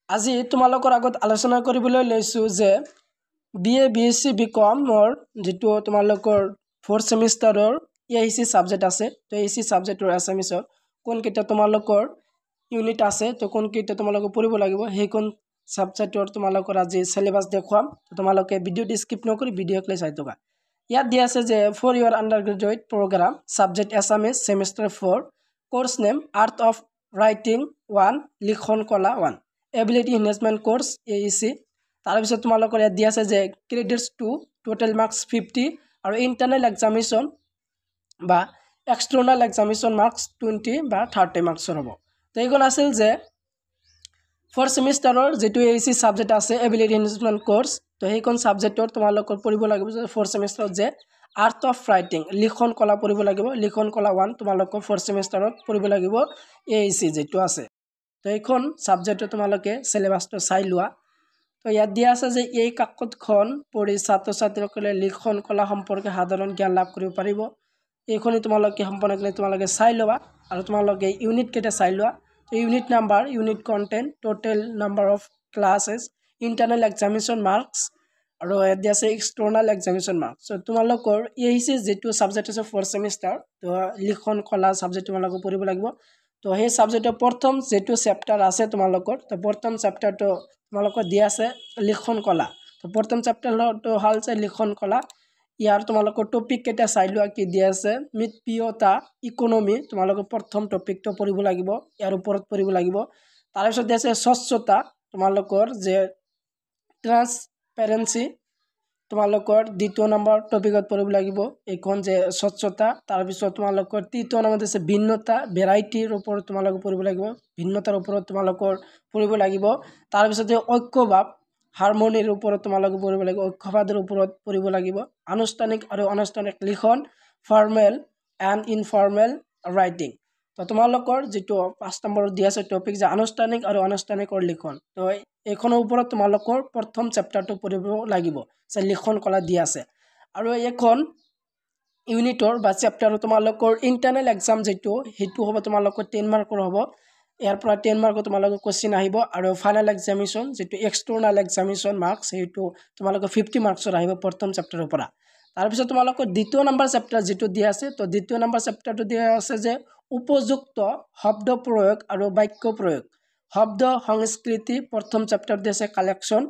আজি তোমালোকৰ আগত আলোচনা কৰিবলৈ লৈছোঁ যে BA BSc BCom যেটো তোমালোকৰ 4th সেমিষ্টাৰৰ AIC সাবজেক্ট আছে তো AIC সাবজেক্টৰ এছামিছত কোন কেইটা তোমালোকৰ ইউনিট আছে তো কোন কেইটা তোমালোকে পঢ়িব লাগিব হেইকন সাবজেক্টৰ তোমালোকৰ আজি সিলেবাস দেখুৱাম তো তোমালোকে ভিডিঅ' স্কিপ নকৰি ভিডিঅ' ক্লাই চাই থকা ইয়াত দিয়া আছে যে four year undergraduate programme subject Assamese semester 4 course name art of writing 1 লিখন কলা 1 এবিলিটি এনহেন্সমেন্ট কোৰ্স AEC তাৰ পিছত তোমালোকৰ ইয়াত দিয়া আছে যে ক্ৰেডিটস টু টোটাল মাৰ্কস 50 আৰু ইন্টাৰনাল এক্সামিনেশন বা এক্সটাৰ্নাল এক্সামিনেশন মাৰ্কস 20 বা 30 মাৰ্কসৰ হ'ব তো এইখন আছিল যে 4th সেমিষ্টাৰৰ যেটো AEC সাবজেক্ট আছে এবিলিটি এনহেন্সমেন্ট কোৰ্স তো সেইখন সাবজেক্টৰ তোমালোকৰ পঢ়িব লাগিব যে 4th সেমিষ্টাৰত যে আৰ্ট অফ ৰাইটিং লিখন কলা পঢ়িব লাগিব লিখন কলা 1 তোমালোকৰ 4th সেমিষ্টাৰত পঢ়িব লাগিব AEC যেটো আছে তো এইখন সাবজেক্ট তোমালোকে সিলেবাসটো চাই লোৱা তো ইয়াত দিয়া আছে যে এই কাকতখন পঢ়ি ছাত্ৰ ছাত্ৰীসকলে লিখন কলা সম্পৰ্কে সাধাৰণ জ্ঞান লাভ কৰিব পাৰিব এইখনি তোমালোকে সম্পূৰ্ণকৈ তোমালোকে চাই লোৱা আৰু তোমালোকে ইউনিট কেইটা চাই লোৱা তো unit number unit content total number of classes internal examination marks আৰু ইয়াত দিয়া আছে এক্সটাৰ্নাল এক্সামিনেশন মাৰ্কস তো তোমালোকৰ AEC যেটো সাবজেক্ট আছে 4th সেমিষ্টাৰ তো লিখন কলা সাবজেক্ট তোমালোকে পঢ়িব লাগিব তো সেই সাবজেক্টৰ প্ৰথম যেটো চেপ্টাৰ আছে তোমালোকৰ তো প্ৰথম চেপ্টাৰটো তোমালোকৰ দিয়া আছে লিখন কলা তো প্ৰথম চেপ্টাৰটো হল যে লিখন কলা ইয়াৰ তোমালোকৰ টপিক কেটা চাই লোৱা কি দিয়া আছে মিতপ্ৰিয়তা ইকোনমি তোমালোকৰ প্ৰথম টপিকটো পঢ়িব লাগিব ইয়াৰ ওপৰত পঢ়িব লাগিব তাৰ পিছত দিয়া আছে স্বচ্ছতা তোমালোকৰ যে ট্ৰান্সপাৰেন্সি তোমালোকৰ দ্বিতীয় নম্বৰ টপিকত পঢ়িব লাগিব এইখন যে স্বচ্ছতা তাৰ পিছত তোমালোকৰ তৃতীয় নম্বৰ আছে ভিন্নতা ভেৰাইটিৰ ওপৰত তোমালোকে পঢ়িব লাগিব ভিন্নতাৰ ওপৰত তোমালোকৰ পঢ়িব লাগিব তাৰ পিছত ঐক্যভাৱ হাৰমনিৰ ওপৰত তোমালোকে পঢ়িব লাগিব ঐক্যভাৱৰ ওপৰত পঢ়িব লাগিব আনুষ্ঠানিক আৰু অনানুষ্ঠানিক লিখন ফৰ্মেল এণ্ড ইনফৰ্মেল ৰাইটিং তো তোমালোকৰ যেটো 5 নম্বৰত দিয়া আছে টপিক যে আনুষ্ঠানিক আৰু অনানুষ্ঠানিকৰ লিখন তো এইখনৰ ওপৰত তোমালোকৰ প্ৰথম চেপ্টাৰটো পঢ়িব লাগিব যে লিখন কলা দিয়া আছে আৰু এখন ইউনিটৰ বা চেপ্টাৰৰ তোমালোকৰ ইন্টাৰনাল এক্সাম যেটো হেতু হ'ব তোমালোকৰ 10 মাৰ্কৰ হ'ব ইয়াৰ পৰা 10 মাৰ্কৰ তোমালোকৰ কোশ্চেন আহিব আৰু ফাইনাল এক্সামিনেশন যেটো এক্সটাৰ্নাল এক্সামিনেশন মাৰ্কস হেতু তোমালোকৰ 50 মাৰ্কসৰ আহিব প্ৰথম চেপ্টাৰৰ পৰা তাৰ পিছত তোমালোকৰ দ্বিতীয় নম্বৰ চেপ্টাৰ যেটো দিয়া আছে তো দ্বিতীয় নম্বৰ চেপ্টাৰটো দিয়া আছে যে উপযুক্ত শব্দ প্ৰয়োগ আৰু বাক্য প্ৰয়োগ শব্দ সংস্কৃতি প্ৰথম চেপ্টাৰ দিয়া আছে কালেকশন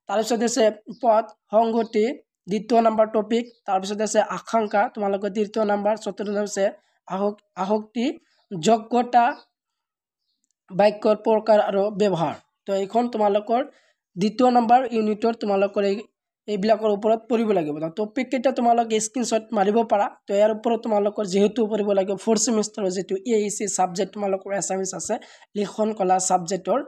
তাৰ পিছত আছে পদ সংগতি দ্বিতীয় নম্বৰ টপিক তাৰ পিছত আছে আকাংক্ষা তোমালোকৰ তৃতীয় নম্বৰ চতুৰ্থ আছে আহক্তি যোগ্যতা বাক্যৰ প্ৰকাৰ আৰু ব্যৱহাৰ তো এইখন তোমালোকৰ দ্বিতীয় নম্বৰ ইউনিটৰ তোমালোকৰ এইবিলাকৰ ওপৰত পঢ়িব লাগিব টপিক কেইটা তোমালোকে স্ক্ৰিনশ্বট মাৰিব পাৰা তো ইয়াৰ ওপৰত তোমালোকৰ যেহেতু পঢ়িব লাগিব 4th সেমিষ্টাৰৰ যেটো AEC সাবজেক্ট তোমালোকৰ এছামিজ আছে লিখন কলা সাবজেক্টৰ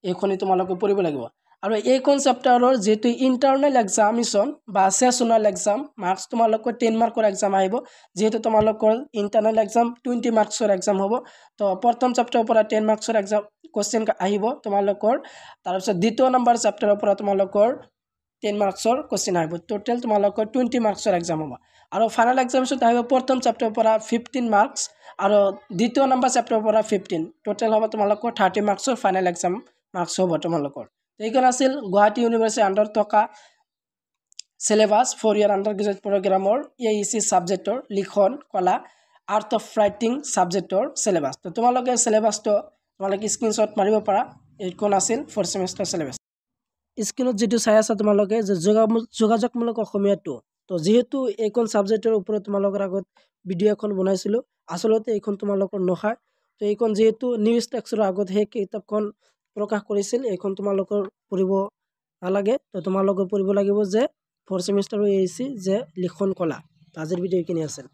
এইখনি তোমালোকে পঢ়িব লাগিব আৰু এই কনসেপ্টৰৰ যেটো ইন্টাৰনাল এক্সামিনেশন বা সেশনাল এক্সাম মাৰ্কস তোমালোকৰ 10 মাৰ্কৰ এক্সাম আহিব যেহেতু তোমালোকৰ ইন্টাৰনাল এক্সাম 20 মাৰ্কসৰ এক্সাম হ'ব তো প্ৰথম চেপ্টাৰৰ পৰা 10 মাৰ্কসৰ এক্সাম কোশ্চেন আহিব তোমালোকৰ তাৰ পিছত দ্বিতীয় নম্বৰ চেপ্টাৰৰ পৰা তোমালোকৰ 10 মাৰ্কসৰ কোশ্চেন আহিব টোটাল তোমালোকৰ 20 মাৰ্কসৰ এক্সাম হ'ব আৰু ফাইনাল এক্সামিনেশন আহিব প্ৰথম চেপ্টাৰৰ পৰা 15 মাৰ্কস আৰু দ্বিতীয় নম্বৰ চেপ্টাৰৰ পৰা 15 টোটাল হ'ব তোমালোকৰ 30 মাৰ্কসৰ ফাইনাল এক্সাম মাৰ্কস হ'ব তোমালোকৰ এইখন আছিল গুৱাহাটী ইউনিভাৰ্সিটি আন্ডাৰ থকা সিলেবাস 4 ইয়াৰ আন্ডাৰগ্ৰেজুৱেট প্ৰগ্ৰামৰ AEC সাবজেক্টৰ লিখন কলা আৰ্ট অফ ৰাইটিং সাবজেক্টৰ সিলেবাস তো তোমালোকে সিলেবাসটো তোমালোকে স্ক্ৰিনশ্বট মাৰিব পাৰা এইখন আছিল 4th সেমিষ্টাৰ সিলেবাস স্ক্ৰিনত যেটো চাই আছে তোমালোকে যে যোগাযোগমূলক অসমীয়াটো তো যেহেতু এইখন সাবজেক্টৰ ওপৰত তোমালোকৰ আগত ভিডিও এখন বনাইছিলো আসলতে এইখন তোমালোকৰ নখায় তো এইখন যেহেতু নিউজ টেক্সৰ আগত হে কিতাপখন প্ৰকাশ কৰিছিল এইখন তোমালোকৰ পঢ়িব নালাগে তো তোমালোকৰ পঢ়িব লাগিব যে 4th সেমিষ্টাৰৰ AEC যে লিখন কলা আজিৰ ভিডিও কিনি আছিল